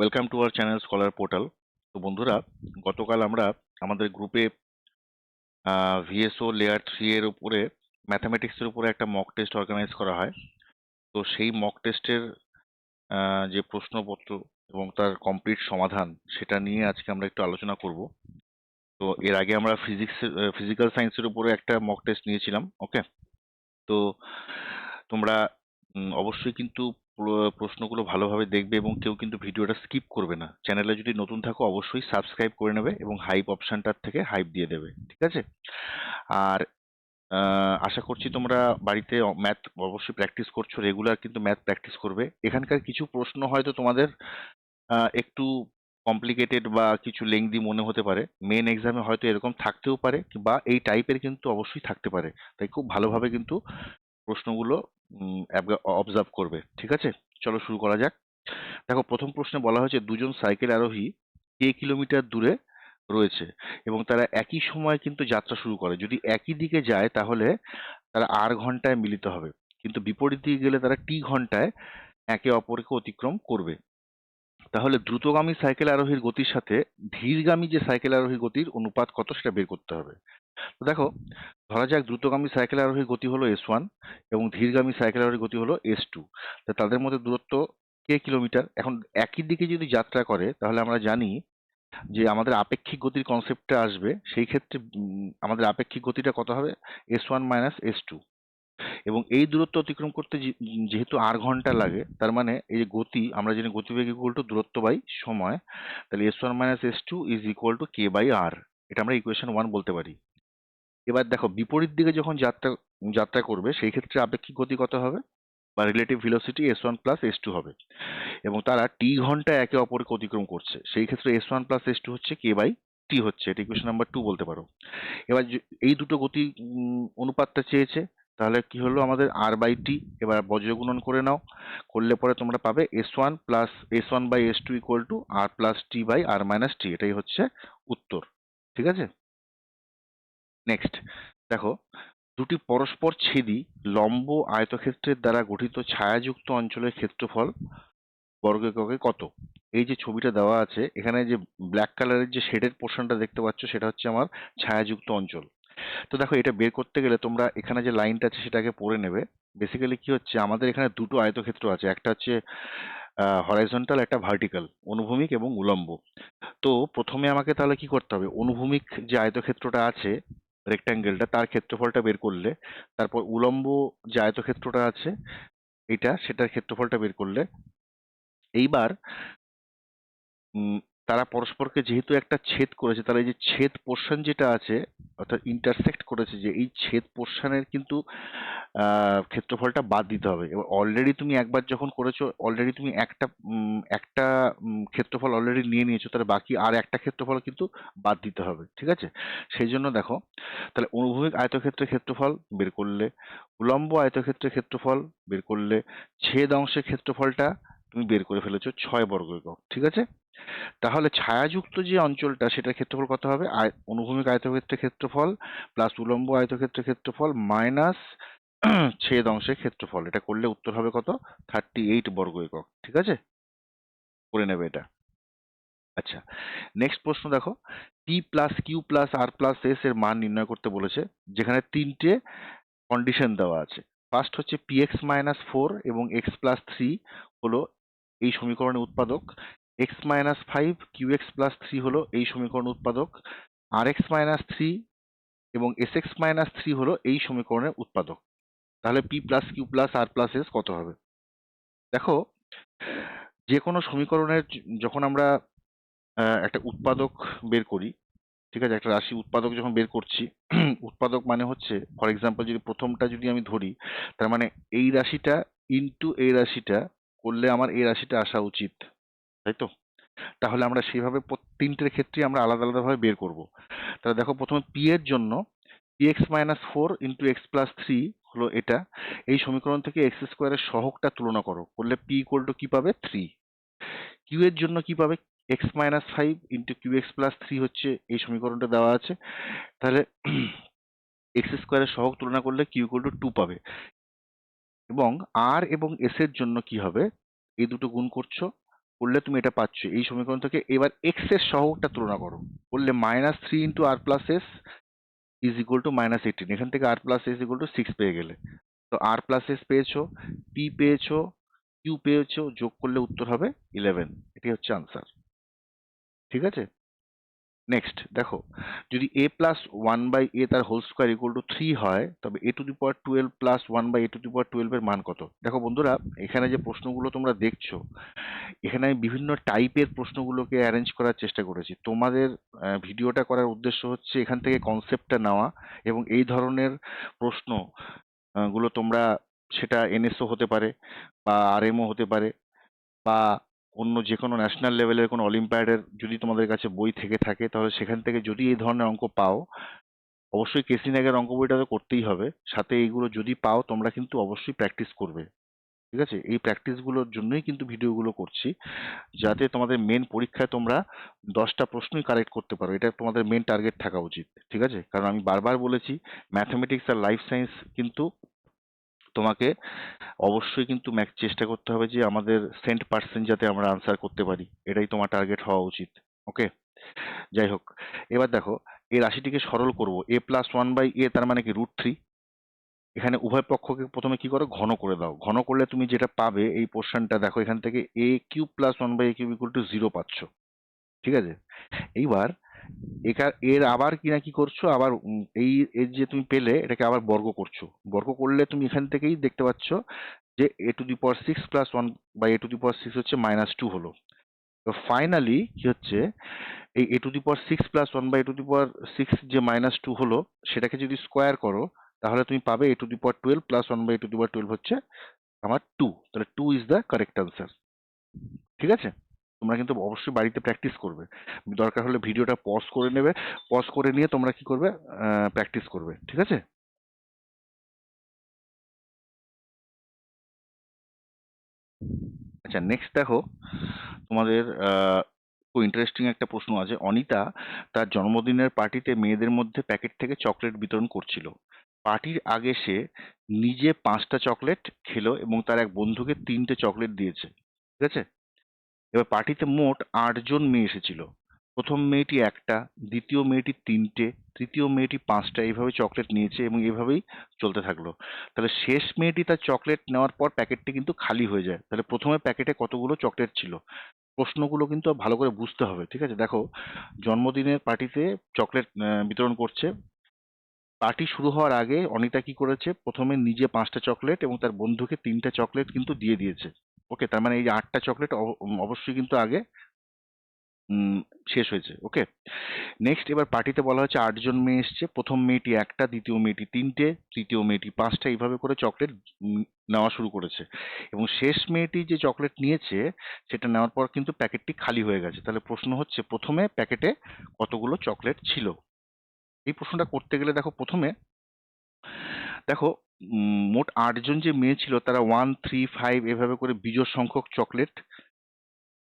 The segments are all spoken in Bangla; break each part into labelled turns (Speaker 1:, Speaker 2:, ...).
Speaker 1: Welcome to our channel scholar portal. তো বন্ধুরা, গতকাল আমরা আমাদের গ্রুপে ভিএসও লেয়ার 3 এর উপরে ম্যাথামেটিক্সের উপরে একটা মক টেস্ট অর্গানাইজ করা হয়। তো সেই মক টেস্টের যে প্রশ্নপত্র এবং তার কমপ্লিট সমাধান সেটা নিয়ে আজকে আমরা একটু আলোচনা করব। তো এর আগে আমরা ফিজিক্যাল সায়েন্সের উপরে একটা মক টেস্ট নিয়েছিলাম। ওকে, তো তোমরা অবশ্যই কিন্তু প্রশ্নগুলো ভালোভাবে দেখবে এবং কেউ কিন্তু ভিডিওটা স্কিপ করবে না। চ্যানেলে যদি নতুন থাকো অবশ্যই সাবস্ক্রাইব করে নেবে এবং হাইপ অপশনটার থেকে হাইপ দিয়ে দেবে, ঠিক আছে? আর আশা করছি তোমরা বাড়িতে ম্যাথ অবশ্যই প্র্যাকটিস করছো, রেগুলার কিন্তু ম্যাথ প্র্যাকটিস করবে। এখানকার কিছু প্রশ্ন হয়তো তোমাদের একটু কমপ্লিকেটেড বা কিছু লেংদি মনে হতে পারে। মেন এক্সামে হয়তো এরকম থাকতেও পারে বা এই টাইপের কিন্তু অবশ্যই থাকতে পারে। তাই খুব ভালোভাবে কিন্তু প্রশ্নগুলো অবজার্ভ করবে, ঠিক আছে? চলো শুরু করা যাক। দেখো, প্রথম প্রশ্নে বলা হয়েছে দুজন সাইকেল আরোহী কে কিলোমিটার দূরে রয়েছে এবং তারা একই সময় কিন্তু যাত্রা শুরু করে। যদি একই দিকে যায় তাহলে তারা আর ঘন্টায় মিলিত হবে, কিন্তু বিপরীত দিকে গেলে তারা টি ঘন্টায় একে অপরকে অতিক্রম করবে। তাহলে দ্রুতগামী সাইকেল আরোহীর গতির সাথে ধীরগামী যে সাইকেল আরোহীর গতির অনুপাত কত সেটা বের করতে হবে। তো দেখো, ধরা যাক দ্রুতগামী সাইকেল আরোহীর গতি হলো S1 এবং ধীরগামী সাইকেল আরোহীর গতি হলো S2। তা তাদের মধ্যে দূরত্ব কে কিলোমিটার। এখন একই দিকে যদি যাত্রা করে তাহলে আমরা জানি যে আমাদের আপেক্ষিক গতির কনসেপ্টটা আসবে। সেই ক্ষেত্রে আমাদের আপেক্ষিক গতিটা কত হবে? S1 minus S2। এবং এই দূরত্ব অতিক্রম করতে যেহেতু আর ঘন্টা লাগে, তার মানে এই যে গতি, আমরা জানি গতিবেগ ইকুয়াল টু দূরত্ব বাই সময়। তাহলে S1 minus S2 is equal to K by R. এটা আমরা ইকুয়েশন 1 বলতে পারি। এবার দেখো, বিপরীত দিকে যখন যাত্রা যাত্রা করবে সেই ক্ষেত্রে আপেক্ষিক গতি কত হবে বা relative velocity S1 plus S2 হবে এবং তারা টি ঘন্টায় একে অপরকে অতিক্রম করছে। সেই ক্ষেত্রে S1 প্লাস S2 হচ্ছে কে বাই টি হচ্ছে। এটা ইকুয়েশন নাম্বার 2 বলতে পারো। এবার এই দুটো গতি অনুপাতটা চেয়েছে, তাহলে কি হলো আমাদের আর বাই টি। এবার বজ্র গুণন করে নাও, করলে পরে তোমরা পাবে S1 by S2 equal to R plus T by R minus T. এটাই হচ্ছে উত্তর, ঠিক আছে? নেক্সট দেখো, দুটি পরস্পর ছেদি লম্ব আয়তক্ষেত্রের দ্বারা গঠিত ছায়াযুক্ত অঞ্চলের ক্ষেত্রফল বর্গ এককে কত? এই যে ছবিটা দেওয়া আছে এখানে, যে ব্ল্যাক কালারের যে শেডেড পোর্শনটা দেখতে পাচ্ছ সেটা হচ্ছে আমার ছায়াযুক্ত অঞ্চল। তো দেখো, এটা বের করতে গেলে তোমরা এখানে যে লাইনটা আছে সেটাকে পড়ে নেবে। বেসিক্যালি কি হচ্ছে, আমাদের এখানে দুটো আয়তক্ষেত্র আছে, একটা হচ্ছে হরাইজন্টাল, একটা ভার্টিক্যাল, অনুভূমিক এবং উলম্ব। তো প্রথমে আমাকে তাহলে কি করতে হবে, অনুভূমিক যে আয়তক্ষেত্রটা আছে রেক্ট্যাঙ্গেলটা তার ক্ষেত্রফলটা বের করলে, তারপর উলম্ব যে আয়তক্ষেত্রটা আছে এটা, সেটার ক্ষেত্রফলটা বের করলে, এইবার উম, তারা পরস্পরকে যেহেতু একটা ছেদ করেছে, তাহলে এই যে ছেদ পোর্শন যেটা আছে, অর্থাৎ ইন্টারসেক্ট করেছে, যে এই ছেদ পোর্শনের কিন্তু ক্ষেত্রফলটা বাদ দিতে হবে। এবার অলরেডি তুমি একবার যখন করেছো, অলরেডি তুমি একটা ক্ষেত্রফল অলরেডি নিয়ে নিয়েছো, তাহলে বাকি আর একটা ক্ষেত্রফল কিন্তু বাদ দিতে হবে, ঠিক আছে? সেই জন্য দেখো, তাহলে অনুভূমিক আয়তক্ষেত্রের ক্ষেত্রফল বের করলে, উলম্ব আয়তক্ষেত্রের ক্ষেত্রফল বের করলে, ছেদ অংশের ক্ষেত্রফলটা তুমি বের করে ফেলেছো 6 বর্গ একক, ঠিক আছে? তাহলে ছায়াযুক্ত যে অঞ্চলটা সেটার ক্ষেত্রফল কত হবে? অনুভূমিক আয়তক্ষেত্রের ক্ষেত্রফল প্লাস উলম্ব আয়তক্ষেত্রের ক্ষেত্রফল মাইনাস ছেদ অংশের ক্ষেত্রফল। এটা করলে উত্তর হবে কত? 38 বর্গ একক, ঠিক আছে? করে নেবে এটা। আচ্ছা, নেক্সট প্রশ্ন দেখো, পি প্লাস কিউ প্লাস আর প্লাস এস এর মান নির্ণয় করতে বলেছে, যেখানে তিনটে কন্ডিশন দেওয়া আছে। ফার্স্ট হচ্ছে পি এক্স মাইনাস 4 এবং এক্স প্লাস 3 হলো এই সমীকরণের উৎপাদক, x minus 5 q x plus 3 হলো এই সমীকরণের উৎপাদক, আর এক্স মাইনাস 3 এবং এস এক্স মাইনাস 3 হলো এই সমীকরণের উৎপাদক। তাহলে পি প্লাস কিউ প্লাস আর প্লাস এস কত হবে? দেখো, যে কোনো সমীকরণের যখন আমরা একটা উৎপাদক বের করি, ঠিক আছে, একটা রাশি উৎপাদক যখন বের করছি, উৎপাদক মানে হচ্ছে, ফর এক্সাম্পল যদি প্রথমটা যদি আমি ধরি, তার মানে এই রাশিটা ইনটু এই রাশিটা করলে আমার এই রাশিটা আসা উচিত, তাই তো? তাহলে আমরা সেভাবে তিনটের ক্ষেত্রে আমরা আলাদা আলাদাভাবে বের করব। তাহলে দেখো, প্রথমে পি এর জন্য P x minus 4 into x plus 3 হলো এটা। এই সমীকরণ থেকে এক্স স্কোয়ারের সহগটা তুলনা করো, করলে পি ইকুয়াল টু কি পাবে? 3। কিউ এর জন্য কি পাবে? X minus 5 into q x plus 3 হচ্ছে এই সমীকরণটা দেওয়া আছে। তাহলে এক্স স্কোয়ারের সহগ তুলনা করলে কিউ ইকুয়াল টু 2 পাবে। এবং আর এবং এস এর জন্য কি হবে? এই দুটো গুণ করছো, করলে তুমি এটা পাচ্ছ। এই সমীকরণ থেকে এবার এক্স এর সহগটা তুলনা করো, করলে -3 × r+s ইজ ইকুয়াল টু -18। এখান থেকে r+s ইকুয়াল টু 6 পেয়ে গেলে, তো r+s পেয়েছো, p পেয়েছো, q পেয়েছো, যোগ করলে উত্তর হবে 11। এটি হচ্ছে আনসার। ঠিক আছে, নেক্সট দেখো, যদি a+1/a তার হোল স্কোয়ার ইকুয়াল টু 3 হয়, তবে a⁴ প্লাস 1/a⁴ এর মান কত? দেখো বন্ধুরা, এখানে যে প্রশ্নগুলো তোমরা দেখছো, এখানে আমি বিভিন্ন টাইপের প্রশ্নগুলোকে অ্যারেঞ্জ করার চেষ্টা করেছি। তোমাদের ভিডিওটা করার উদ্দেশ্য হচ্ছে এখান থেকে কনসেপ্টটা নেওয়া, এবং এই ধরনের প্রশ্ন গুলো তোমরা, সেটা এনএসও হতে পারে বা আরএমও হতে পারে, বা অন্য যে কোনো ন্যাশনাল লেভেলের কোনো অলিম্পিয়াডের যদি তোমাদের কাছে বই থেকে থাকে, তাহলে সেখান থেকে যদি এই ধরনের অঙ্ক পাও, অবশ্যই কেসি নাগের অঙ্ক বইটা তো করতেই হবে, সাথে এইগুলো যদি পাও তোমরা কিন্তু অবশ্যই প্র্যাকটিস করবে। ঠিক আছে, এই প্র্যাকটিসগুলোর জন্যই কিন্তু ভিডিওগুলো করছি, যাতে তোমাদের মেন পরীক্ষায় তোমরা 10টা প্রশ্নই কারেক্ট করতে পারো। এটা তোমাদের মেন টার্গেট থাকা উচিত। ঠিক আছে, কারণ আমি বারবার বলেছি, ম্যাথমেটিক্স আর লাইফ সায়েন্স কিন্তু তোমাকে অবশ্যই কিন্তু চেষ্টা করতে হবে যে আমাদের 100% যাতে আমরা আনসার করতে পারি, এটাই তোমার টার্গেট হওয়া উচিত। ওকে, যাই হোক, এবার দেখো, এই রাশিটিকে সরল করব। a+1/a তার মানে কি √3। এখানে উভয় পক্ষকে প্রথমে কি করো, ঘন করে দাও। ঘন করলে তুমি যেটা পাবে, এই পোর্শনটা দেখো, এখান থেকে a³ + 1/a³ ইকুয়াল টু 0 পাচ্ছ। ঠিক আছে, এইবার এর আবার কি না কি করছো, আবার এই এর যে তুমি পেলে, এটাকে আবার বর্গ করছো। বর্গ করলে তুমি এখান থেকেই দেখতে পাচ্ছ যে a⁶ + 1/a⁶ হচ্ছে -2 হলো। তো ফাইনালি কি হচ্ছে, এই a⁶ + 1/a⁶ যে -2 হলো, সেটাকে যদি স্কোয়ার করো, তাহলে তুমি পাবে a⁴ + 1/a⁴ হচ্ছে আমার 2। তাহলে 2 ইজ দ্য কারেক্ট আনসার। ঠিক আছে, তোমরা কিন্তু অবশ্যই বাড়িতে প্র্যাকটিস করবে। দরকার হলে ভিডিওটা পজ করে নেবে, পজ করে নিয়ে তোমরা কি করবে, প্র্যাকটিস করবে। ঠিক আছে, আচ্ছা নেক্সট দেখো, তোমাদের খুব ইন্টারেস্টিং একটা প্রশ্ন আছে। অনিতা তার জন্মদিনের পার্টিতে মেয়েদের মধ্যে প্যাকেট থেকে চকলেট বিতরণ করছিল। পার্টির আগে সে নিজে 5টা চকলেট খেলো এবং তার এক বন্ধুকে 3টে চকলেট দিয়েছে। ঠিক আছে, এবার পার্টিতে মোট 8জন মেয়ে এসেছিল। প্রথম মেয়েটি একটা, দ্বিতীয় মেয়েটি 3টে, তৃতীয় মেয়েটি 5টা, এইভাবে চকলেট নিয়েছে এবং এভাবেই চলতে থাকলো। তাহলে শেষ মেয়েটি তার চকলেট নেওয়ার পর প্যাকেটটি কিন্তু খালি হয়ে যায়। তাহলে প্রথমে প্যাকেটে কতগুলো চকলেট ছিল? প্রশ্নগুলো কিন্তু ভালো করে বুঝতে হবে। ঠিক আছে, দেখো, জন্মদিনের পার্টিতে চকলেট বিতরণ করছে। পার্টি শুরু হওয়ার আগে অনিতা কি করেছে, প্রথমে নিজে 5টা চকলেট এবং তার বন্ধুকে 3টে চকলেট কিন্তু দিয়ে দিয়েছে। ওকে, তার মানে এই যে 8টা চকলেট অবশ্যই কিন্তু আগে উম, শেষ হয়েছে। ওকে, নেক্সট, এবার পার্টিতে বলা হচ্ছে 8জন মেয়ে এসছে। প্রথম মেয়েটি একটা, দ্বিতীয় মেয়েটি 3টে, তৃতীয় মেয়েটি 5টা, এইভাবে করে চকলেট নেওয়া শুরু করেছে। এবং শেষ মেয়েটি যে চকলেট নিয়েছে, সেটা নেওয়ার পর কিন্তু প্যাকেটটি খালি হয়ে গেছে। তাহলে প্রশ্ন হচ্ছে, প্রথমে প্যাকেটে কতগুলো চকলেট ছিল? এই প্রশ্নটা করতে গেলে দেখো, প্রথমে দেখো, মোট 8জন যে মেয়ে ছিল, তারা 1, 3, 5 এভাবে করে বিজোড় সংখ্যক চকলেট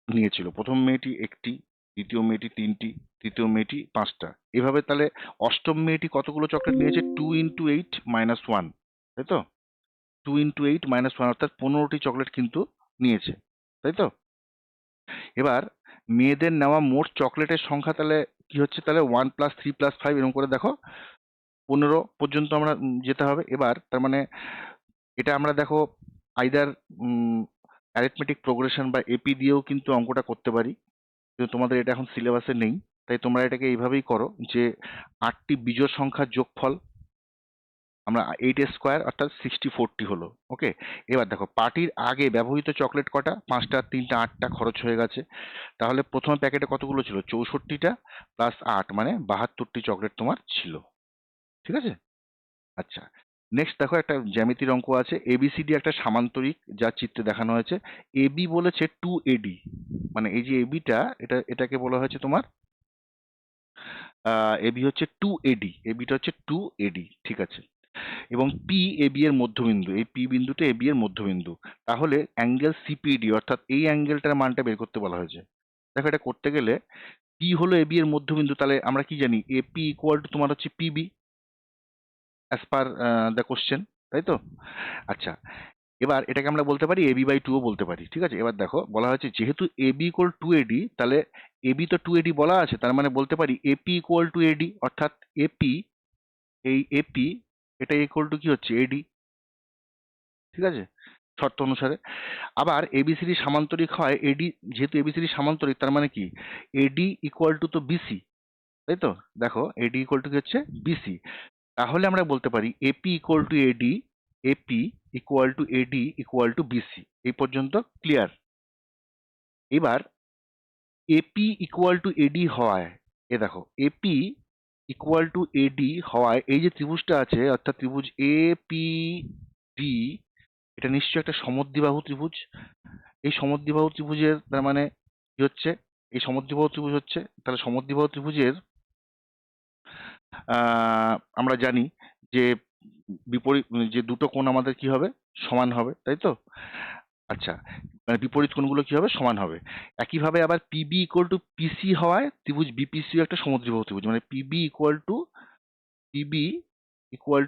Speaker 1: নিয়েছিল। প্রথম মেয়েটি একটি, দ্বিতীয় মেয়েটি 3টি, তৃতীয় মেয়েটি 5টা, এভাবে। তাহলে অষ্টম মেয়েটি কতগুলো চকলেট নিয়েছে? 2 × 8 - 1, তাই তো? 2 × 8 - 1 অর্থাৎ 15টি চকলেট কিন্তু নিয়েছে, তাই তো? এবার মেয়েদের নেওয়া মোট চকলেটের সংখ্যা তাহলে কি হচ্ছে, তাহলে 1 + 3 + 5 এরকম করে দেখো 15 পর্যন্ত আমরা যেতে হবে। এবার তার মানে এটা আমরা দেখো আইদার অ্যারিথমেটিক প্রোগ্রেশন বা এপি দিয়েও কিন্তু অঙ্কটা করতে পারি, কিন্তু তোমাদের এটা এখন সিলেবাসে নেই। তাই তোমরা এটাকে এইভাবেই করো যে 8টি বিজোড় সংখ্যার যোগফল, আমরা 8 স্কোয়ার অর্থাৎ 64টি হলো। ওকে, এবার দেখো, পার্টির আগে ব্যবহৃত চকলেট কটা? 5টা, 3টা, 8টা খরচ হয়ে গেছে। তাহলে প্রথম প্যাকেটে কতগুলো ছিল? 64টা প্লাস 8 মানে 72টি চকলেট তোমার ছিল। ঠিক আছে, আচ্ছা নেক্সট দেখো, একটা জ্যামিতির অঙ্ক আছে। এবিসিডি একটা সামান্তরিক, যা চিত্রে দেখানো হয়েছে। এবি বলেছে 2AD, মানে এই যে এবিটা, এটাকে বলা হয়েছে তোমার এবি হচ্ছে 2AD, এবিটা হচ্ছে 2AD। ঠিক আছে, এবং পি এবি এর মধ্যবিন্দু, এই পি বিন্দুটা এবি এর মধ্যবিন্দু। তাহলে অ্যাঙ্গেল সিপিডি, অর্থাৎ এই অ্যাঙ্গেলটার মানটা বের করতে বলা হয়েছে। দেখো, এটা করতে গেলে পি হলো এবি এর মধ্যবিন্দু, তাহলে আমরা কি জানি, এপি ইকুয়াল টু তোমার হচ্ছে PB, as per the question, তাই তো? আচ্ছা, এবার এটাকে আমরা বলতে পারি এবি বাই টু ও বলতে পারি, ঠিক আছে। এবার দেখো বলা হয়েছে যেহেতু এবি ইকুয়াল টু এডি, তাহলে এবি তো টু এডি বলা আছে, তার মানে বলতে পারি এপি ইকুয়াল টু এডি, অর্থাৎ এপি, এই এপি এটা ইকুয়াল টু কি হচ্ছে এডি, ঠিক আছে, শর্ত অনুসারে। আবার এবিসিডি সামান্তরিক হয় এডি, যেহেতু এবিসিডি সামান্তরিক তার মানে কি এডি ইকুয়াল টু তো বিসি, তাই তো। দেখো এডি ইকুয়াল টু কি হচ্ছে বিসি, তাহলে আমরা বলতে পারি AP equal to AD, AP equal to AD equal to BC. এই পর্যন্ত ক্লিয়ার। এবার এপি ইকুয়াল টু এডি হওয়ায়, এ দেখো এপি ইকুয়াল টু এডি হওয়ায় এই যে ত্রিভুজটা আছে, অর্থাৎ ত্রিভুজ এ পি ডি, এটা নিশ্চয়ই একটা সমদ্বিবাহু ত্রিভুজ। এই সমদ্বিবাহু ত্রিভুজের তার মানে কি হচ্ছে, এই সমদ্বিবাহু ত্রিভুজ হচ্ছে, তাহলে সমদ্বিবাহু ত্রিভুজের আমরা জানি যে বিপরীত যে দুটো কোণ আমাদের কি হবে, সমান হবে, তাই তো। আচ্ছা, মানে বিপরীত কোণগুলো কি হবে, সমান হবে। একইভাবে আবার পিবি ইকুয়াল টু পিসি হওয়ায় ত্রিভুজ বিপিসিও একটা সমদ্বিবাহু ত্রিভুজ, মানে পিবি ইকুয়াল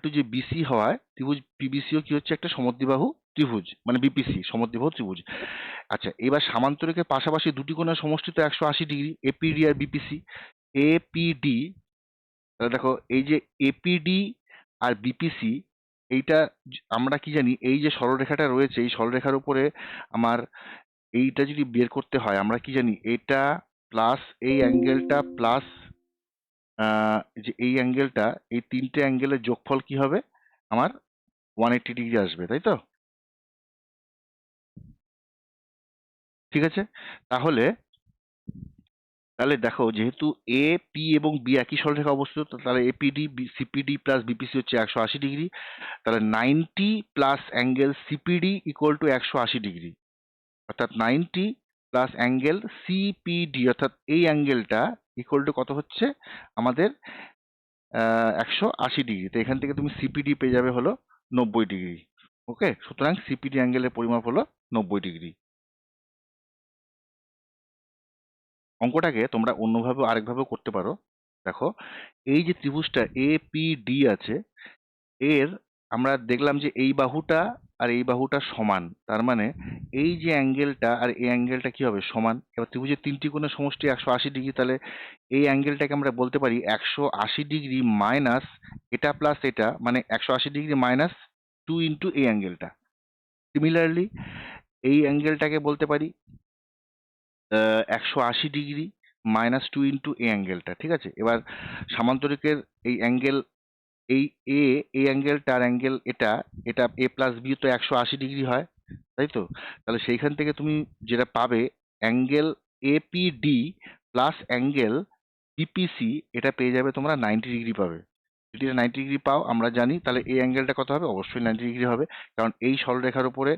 Speaker 1: টু যে বিসি হওয়ায় ত্রিভুজ পিবিসিও কি হচ্ছে একটা সমদ্বিবাহু ত্রিভুজ, মানে বিপিসি সমদ্বিবাহু ত্রিভুজ। আচ্ছা, এবার সামান্তরিকের পাশাপাশি দুটি কোণের সমষ্টি তো 180 ডিগ্রি, এপিডি আর বিপিসি। এপিডি, তাহলে দেখো এই যে এপিডি আর বিপিসি, এইটা আমরা কি জানি, এই যে সরলরেখাটা রয়েছে এই সরলরেখার উপরে আমার এইটা যদি বের করতে হয় আমরা কি জানি, এটা প্লাস এই অ্যাঙ্গেলটা প্লাস যে এই অ্যাঙ্গেলটা, এই তিনটে অ্যাঙ্গেলের যোগফল কি হবে আমার 180 ডিগ্রি আসবে, তাই তো। ঠিক আছে, তাহলে তাহলে দেখো যেহেতু এ পি এবং বি একই সরলরেখা অবস্থিত, তাহলে এপিডি সিপিডি প্লাস বিপিসি হচ্ছে 180 ডিগ্রি, তাহলে 90 plus angle CPD equal to 180 degree, অর্থাৎ 90 প্লাস অ্যাঙ্গেল সিপিডি, অর্থাৎ এই অ্যাঙ্গেলটা ইকুয়াল টু কত হচ্ছে আমাদের 180 ডিগ্রি। তো এখান থেকে তুমি সিপিডি পেয়ে যাবে হলো 90 ডিগ্রি। ওকে, সুতরাং সিপিডি অ্যাঙ্গেলের পরিমাপ হলো 90 ডিগ্রি। অঙ্কটাকে তোমরা অন্যভাবে আরেকভাবেও করতে পারো। দেখো এই যে ত্রিভুজটা এ পি ডি আছে, এর আমরা দেখলাম যে এই বাহুটা আর এই বাহুটা সমান, তার মানে এই যে অ্যাঙ্গেলটা আর এই অ্যাঙ্গেলটা কি হবে, সমান। এবার ত্রিভুজের তিনটি কোণের সমষ্টি 180 ডিগ্রি, তাহলে এই অ্যাঙ্গেলটাকে আমরা বলতে পারি 180 ডিগ্রি মাইনাস এটা প্লাস এটা, মানে 180 ডিগ্রি মাইনাস 2 ইন্টু এই অ্যাঙ্গেলটা। সিমিলারলি এই অ্যাঙ্গেলটাকে বলতে পারি 180 ডিগ্রি মাইনাস 2 ইন্টু এই অ্যাঙ্গেলটা, ঠিক আছে। এবার সামান্তরিকের এই অ্যাঙ্গেল, এই এই অ্যাঙ্গেলটা আর অ্যাঙ্গেল এটা, এটা এ প্লাস বি তো 180 ডিগ্রি হয়, তাই তো। তাহলে সেইখান থেকে তুমি যেটা পাবে angle APD plus angle BPC, এটা পেয়ে যাবে তোমরা 90 ডিগ্রি পাবে। যদি এটা 90 ডিগ্রি পাও আমরা জানি তাহলে এই অ্যাঙ্গেলটা কত হবে, অবশ্যই 90 ডিগ্রি হবে, কারণ এই সরলরেখার উপরে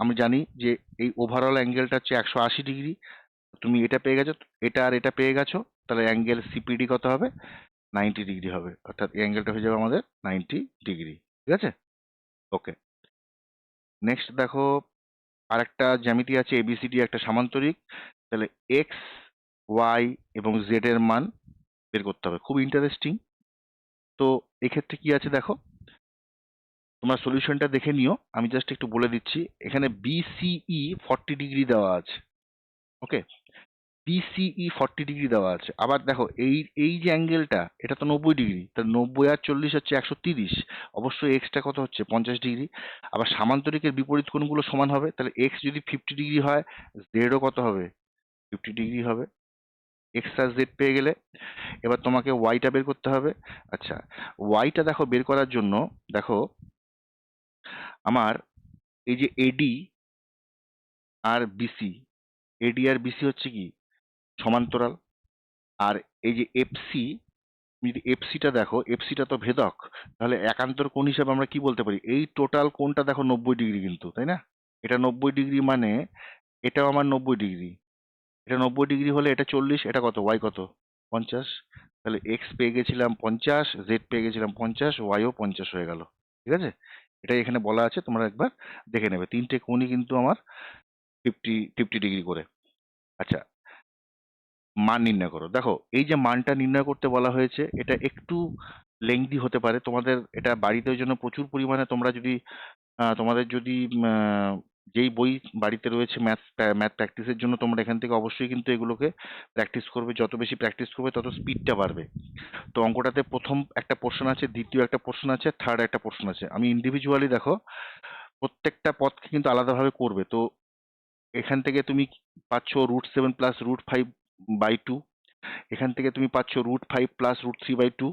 Speaker 1: আমি জানি যে এই ওভারঅল অ্যাঙ্গেলটা হচ্ছে 180 ডিগ্রি। তুমি এটা পেয়ে গেছো, এটা আর এটা পেয়ে গেছো, তাহলে অ্যাঙ্গেল সিপিডি কত হবে, 90 ডিগ্রি হবে, অর্থাৎ এই অ্যাঙ্গেলটা হয়ে যাবে আমাদের 90 ডিগ্রি। ঠিক আছে, ওকে। নেক্সট দেখো আরেকটা জ্যামিতি আছে, এবিসিডি একটা সামান্তরিক, তাহলে এক্স ওয়াই এবং জেড এর মান বের করতে হবে, খুব ইন্টারেস্টিং। তো এক্ষেত্রে কি আছে দেখো, তোমরা সলিউশনটা দেখে নিও, আমি জাস্ট একটু বলে দিচ্ছি। এখানে বিসিই 40 ডিগ্রি দেওয়া আছে, ওকে, বিসিই 40 ডিগ্রি দেওয়া আছে। আবার দেখো এই এই যে অ্যাঙ্গেলটা এটা তো 90 ডিগ্রি, তা 90 আর 40 হচ্ছে 130, অবশ্যই এক্সটা কত হচ্ছে 50 ডিগ্রি। আবার সামান্তরিকের বিপরীত কোণগুলো সমান হবে, তাহলে এক্স যদি 50 ডিগ্রি হয় জেডও কত হবে, 50 ডিগ্রি হবে। এক্স আর জেড পেয়ে গেলে এবার তোমাকে ওয়াইটা বের করতে হবে। আচ্ছা, ওয়াইটা দেখো বের করার জন্য দেখো আমার এই যে এডি আর বিসি, এডি আর বিসি হচ্ছে কি সমান্তরাল, আর এই যে এফসি, যদি এফসিটা দেখো, এফসিটা তো ভেদক, তাহলে একান্তর কোণ হিসাবে আমরা কি বলতে পারি, এই টোটাল কোণটা দেখো 90 ডিগ্রি কিন্তু, তাই না। এটা 90 ডিগ্রি মানে এটাও আমার 90 ডিগ্রি, এটা 90 ডিগ্রি হলে এটা 40, এটা কত ওয়াই কত 50, তাহলে এক্স পেয়ে গেছিলাম 50, জেড পেয়ে গেছিলাম 50, ওয়াইও 50 হয়ে গেল। ঠিক আছে, এটাই এখানে বলা আছে, তোমরা একবার দেখে নেবে, তিনটে কোণই কিন্তু আমার 50 ডিগ্রি করে। আচ্ছা, মান নির্ণয় করো। দেখো এই যে মানটা নির্ণয় করতে বলা হয়েছে এটা একটু লেংদি হতে পারে তোমাদের, এটা বাড়িতে ওই জন্য প্রচুর পরিমাণে তোমরা যদি তোমাদের যদি যেই বই বাড়িতে রয়েছে ম্যাথ প্র্যাকটিসের জন্য, তোমরা এখান থেকে অবশ্যই কিন্তু এগুলোকে প্র্যাকটিস করবে। যত বেশি প্র্যাকটিস করবে তত স্পিডটা বাড়বে। তো অঙ্কটাতে প্রথম একটা পোর্শন আছে, দ্বিতীয় একটা পোর্শন আছে, থার্ড একটা পোর্শন আছে। আমি ইন্ডিভিজুয়ালি দেখো প্রত্যেকটা পদকে কিন্তু আলাদাভাবে করবে। তো এখান থেকে তুমি পাচ্ছ √7 প্লাস √5/2। এখান থেকে তুমি পাচ্ছ √5 প্লাস √3/2।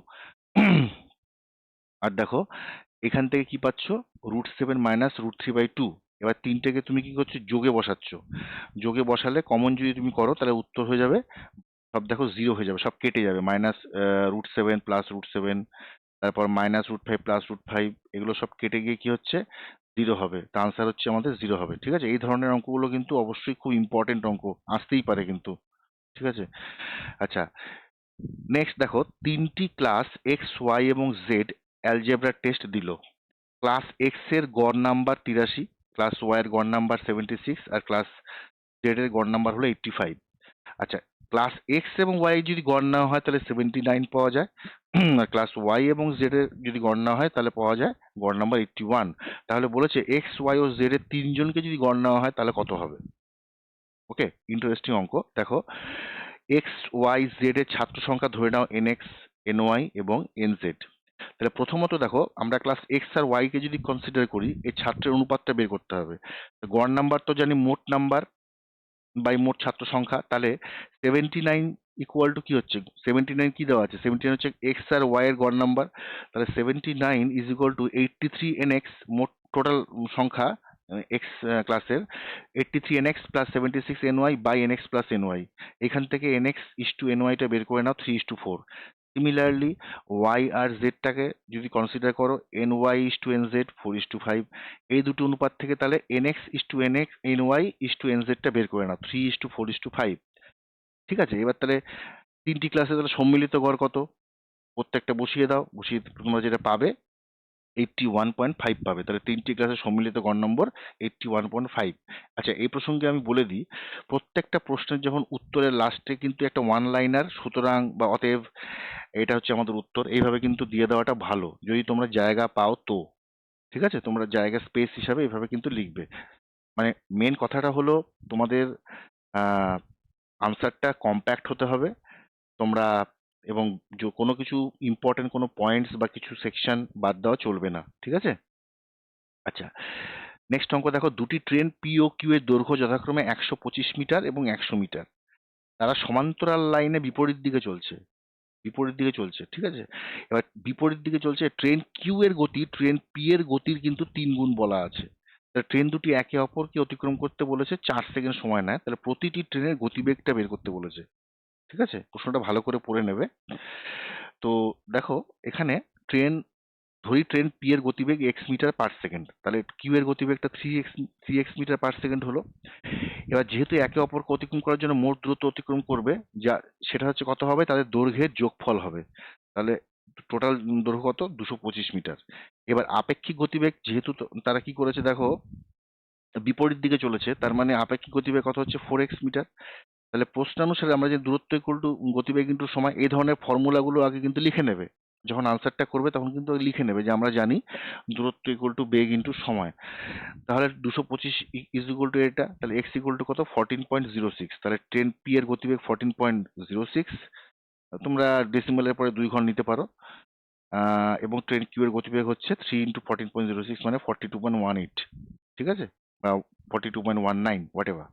Speaker 1: আর দেখো এখান থেকে কি পাচ্ছ, √7 মাইনাস √3/2। এবার তিনটেকে তুমি কি করছো, যোগে বসাচ্ছ। যোগে বসালে কমন যদি তুমি করো তাহলে উত্তর হয়ে যাবে, সব দেখো জিরো হয়ে যাবে, সব কেটে যাবে। মাইনাস √7 প্লাস √7, তারপর মাইনাস √5 প্লাস √5, এগুলো সব কেটে গিয়ে কি হচ্ছে, জিরো হবে। তো আনসার হচ্ছে আমাদের জিরো হবে। ঠিক আছে, এই ধরনের অঙ্কগুলো কিন্তু অবশ্যই খুব ইম্পর্টেন্ট অঙ্ক, আসতেই পারে কিন্তু। ঠিক আছে, আচ্ছা নেক্সট দেখো, তিনটি ক্লাস এক্স, ওয়াই এবং জেড অ্যালজেব্রা টেস্ট দিল। ক্লাস এক্স এর গড় নাম্বার 83, ক্লাস ওয়াই এর গড় নাম্বার 76, আর ক্লাস জেড এর গড় নাম্বার হলো 85। আচ্ছা, ক্লাস এক্স এবং ওয়াই যদি গড় নেওয়া হয় তাহলে 79 পাওয়া যায়। আর ক্লাস ওয়াই এবং জেড এর যদি গড় নেওয়া হয় তাহলে পাওয়া যায় গড় নাম্বার 81। তাহলে বলেছে এক্স, ওয়াই ও জেড এর তিনজনকে যদি গড় নেওয়া হয় তাহলে কত হবে। ওকে, ইন্টারেস্টিং অঙ্ক। দেখো এক্স, ওয়াই, জেড এর ছাত্র সংখ্যা ধরে নাও এনএক্স, এনওয়াই এবং এনজেড। তাহলে প্রথমত দেখো, আমরা ক্লাস এক্স আর ওয়াই কে যদি কনসিডার করি, এই ছাত্রের অনুপাতটা বের করতে হবে। গড় নাম্বার তো জানি মোট নাম্বার বাই মোট ছাত্র সংখ্যা। তাহলে 79 ইকুয়াল টু কি হচ্ছে, 79 কি দেওয়া আছে, 79 হচ্ছে এক্স আর ওয়াই এর গড় নাম্বার। তাহলে 79 is equal to 83 n x, মোট টোটাল সংখ্যা এক্স ক্লাসের 83 n x plus 76 n y by n x plus n y. এখান থেকে n x is to n ওয়াইটা বের করে নাও 3:4। সিমিলারলি ওয়াই আর জেডটাকে যদি কনসিডার করো, N Y is to N Z 4:5। এই দুটো অনুপাত থেকে তাহলে N x is to N X, N Y is to N জেডটা বের করে নাও 3:4:5। ঠিক আছে, এবার তাহলে তিনটি ক্লাসে তাহলে সম্মিলিত গড় কত, প্রত্যেকটা বসিয়ে দাও, বসিয়ে তোমরা যেটা পাবে 81.5 পাবে। তাহলে তিনটি ক্লাসের সম্মিলিত গড় নম্বর 81.5। আচ্ছা, এই প্রসঙ্গে আমি বলে দিই, প্রত্যেকটা প্রশ্নের যখন উত্তরের লাস্টে কিন্তু একটা ওয়ান লাইনার, সুতরাং বা অতএব এটা হচ্ছে আমাদের উত্তর, এইভাবে কিন্তু দিয়ে দেওয়াটা ভালো যদি তোমরা জায়গা পাও তো। ঠিক আছে, তোমরা জায়গা স্পেস হিসাবে এভাবে কিন্তু লিখবে। মানে মেন কথাটা হলো তোমাদের আনসারটা কম্প্যাক্ট হতে হবে তোমরা, এবং কোনো কিছু ইম্পর্টেন্ট কোনো পয়েন্টস বা কিছু সেকশন বাদ দেওয়া চলবে না। ঠিক আছে, আচ্ছা নেক্সট অঙ্ক দেখো, দুটি ট্রেন পি ও কিউ এর দৈর্ঘ্য যথাক্রমে 125 মিটার এবং 100 মিটার। তারা সমান্তরাল লাইনে বিপরীত দিকে চলছে, বিপরীত দিকে চলছে। ঠিক আছে, এবার বিপরীত দিকে চলছে, ট্রেন কিউ এর গতি ট্রেন পি এর গতির কিন্তু 3 গুণ বলা আছে। তাহলে ট্রেন দুটি একে অপরকে অতিক্রম করতে বলেছে 4 সেকেন্ড সময় নেয়, তাহলে প্রতিটি ট্রেনের গতিবেগটা বের করতে বলেছে। ঠিক আছে, প্রশ্নটা ভালো করে পড়ে নেবে। তো দেখো এখানে ট্রেন, ধরি ট্রেন পি এর গতিবেগ এক্স মিটার পার সেকেন্ড, তাহলে কিউ এর গতিবেগটা 3x মিটার পার সেকেন্ড হলো। এবার যেহেতু একে অপরকে অতিক্রম করার জন্য মোট দূরত্ব অতিক্রম করবে, যা সেটা হচ্ছে কত হবে, তাদের দৈর্ঘ্যের যোগফল হবে। তাহলে টোটাল দৈর্ঘ্য কত, 225 মিটার। এবার আপেক্ষিক গতিবেগ, যেহেতু তারা কি করেছে দেখো, বিপরীত দিকে চলেছে, তার মানে আপেক্ষিক গতিবেগ কত হচ্ছে 4x মিটার। তাহলে প্রশ্নানুসারে আমরা যে দূরত্ব ইকুয়াল টু গতিবেগ ইন্টু সময়, এই ধরনের ফর্মুলাগুলো আগে কিন্তু লিখে নেবে। যখন আনসারটা করবে তখন কিন্তু লিখে নেবে যে আমরা জানি দূরত্ব ইকুয়াল টু বেগ ইন্টু সময়। তাহলে 225 ইজ ইকুয়াল টু এটা, তাহলে এক্স ইকুয়াল টু কত, 14.06। তাহলে ট্রেন পি এর গতিবেগ 14.06, তোমরা ডেসিমালের পরে 2 ঘর নিতে পারো। এবং ট্রেন কিউ এর গতিবেগ হচ্ছে 3 × 14.06 মানে 42.18। ঠিক আছে, বা 42.19 হোয়াট এভার।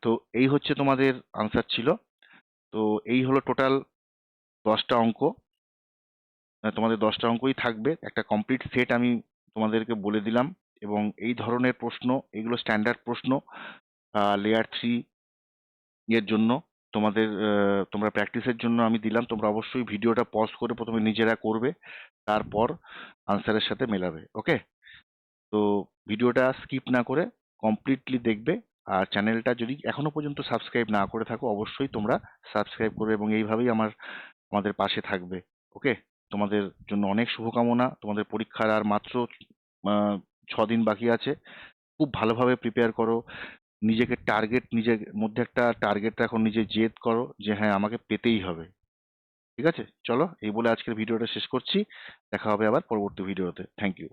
Speaker 1: তো এই হচ্ছে তোমাদের আনসার ছিল। তো এই হলো টোটাল 10টা অঙ্ক। তোমাদের 10টা অঙ্কই থাকবে, একটা কমপ্লিট সেট আমি তোমাদেরকে বলে দিলাম। এবং এই ধরনের প্রশ্ন, এগুলো স্ট্যান্ডার্ড প্রশ্ন লেয়ার 3 এর জন্য তোমাদের, তোমরা প্র্যাকটিসের জন্য আমি দিলাম। তোমরা অবশ্যই ভিডিওটা পজ করে প্রথমে নিজেরা করবে, তারপর আনসারের সাথে মেলাবে। ওকে, তো ভিডিওটা স্কিপ না করে কমপ্লিটলি দেখবে। আর চ্যানেলটা যদি এখনো পর্যন্ত সাবস্ক্রাইব না করে থাকো, অবশ্যই তোমরা সাবস্ক্রাইব করবে এবং এইভাবেই আমাদের পাশে থাকবে। ওকে, তোমাদের জন্য অনেক শুভকামনা। তোমাদের পরীক্ষার আর মাত্র 6 দিন বাকি আছে। খুব ভালোভাবে প্রিপেয়ার করো, নিজেকে টার্গেট, নিজের মধ্যে একটা টার্গেট রাখো, নিজে জেদ করো যে হ্যাঁ আমাকে পেতেই হবে। ঠিক আছে, চলো এই বলে আজকের ভিডিওটা শেষ করছি। দেখা হবে আবার পরবর্তী ভিডিওতে। Thank you.